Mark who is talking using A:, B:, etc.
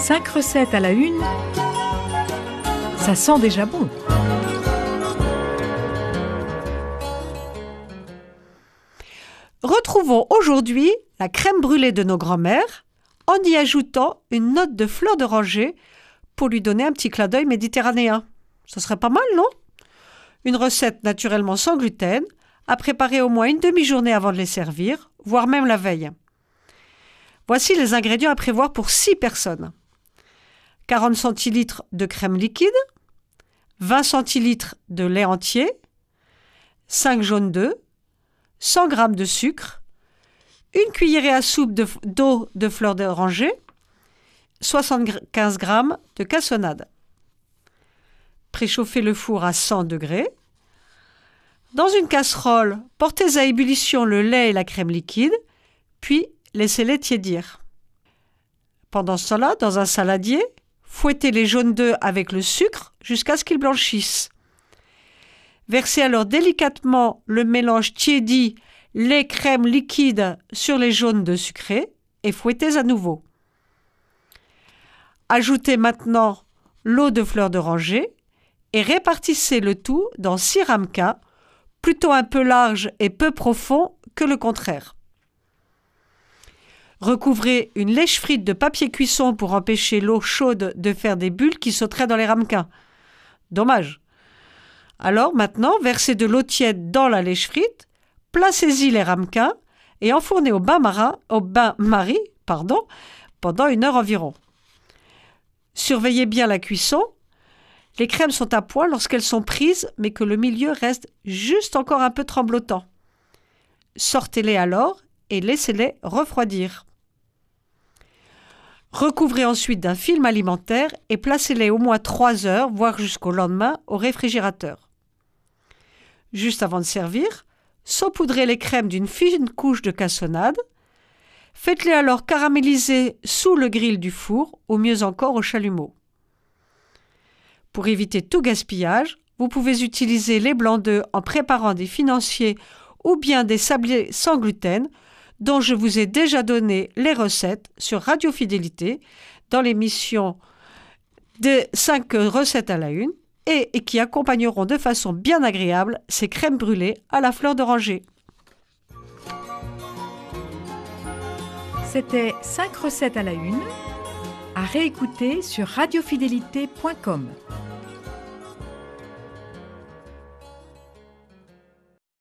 A: 5 recettes à la une, ça sent déjà bon.
B: Retrouvons aujourd'hui la crème brûlée de nos grands-mères en y ajoutant une note de fleur d'oranger pour lui donner un petit clin d'œil méditerranéen. Ce serait pas mal, non? Une recette naturellement sans gluten, à préparer au moins une demi-journée avant de les servir, voire même la veille. Voici les ingrédients à prévoir pour 6 personnes. 40 centilitres de crème liquide, 20 centilitres de lait entier, 5 jaunes d'œufs, 100 g de sucre, une cuillerée à soupe d'eau de fleur d'oranger, 75 g de cassonade. Préchauffez le four à 100 degrés. Dans une casserole, portez à ébullition le lait et la crème liquide, puis laissez-les tiédir. Pendant ce temps-là, dans un saladier, fouettez les jaunes d'œufs avec le sucre jusqu'à ce qu'ils blanchissent. Versez alors délicatement le mélange tiédi lait crème liquide sur les jaunes d'œufs sucrés et fouettez à nouveau. Ajoutez maintenant l'eau de fleur d'oranger et répartissez le tout dans 6 ramequins, plutôt un peu larges et peu profonds que le contraire. Recouvrez une lèche frite de papier cuisson pour empêcher l'eau chaude de faire des bulles qui sauteraient dans les ramequins. Dommage. Alors maintenant, versez de l'eau tiède dans la lèche frite, placez-y les ramequins et enfournez au bain-marie pendant 1 heure environ. Surveillez bien la cuisson. Les crèmes sont à point lorsqu'elles sont prises, mais que le milieu reste juste encore un peu tremblotant. Sortez-les alors et laissez-les refroidir. Recouvrez ensuite d'un film alimentaire et placez-les au moins 3 heures, voire jusqu'au lendemain, au réfrigérateur. Juste avant de servir, saupoudrez les crèmes d'une fine couche de cassonade. Faites-les alors caraméliser sous le grill du four, ou mieux encore au chalumeau. Pour éviter tout gaspillage, vous pouvez utiliser les blancs d'œufs en préparant des financiers ou bien des sablés sans gluten, dont je vous ai déjà donné les recettes sur Radio Fidélité dans l'émission des 5 recettes à la une et qui accompagneront de façon bien agréable ces crèmes brûlées à la fleur d'oranger.
A: C'était 5 recettes à la une, à réécouter sur radiofidélité.com.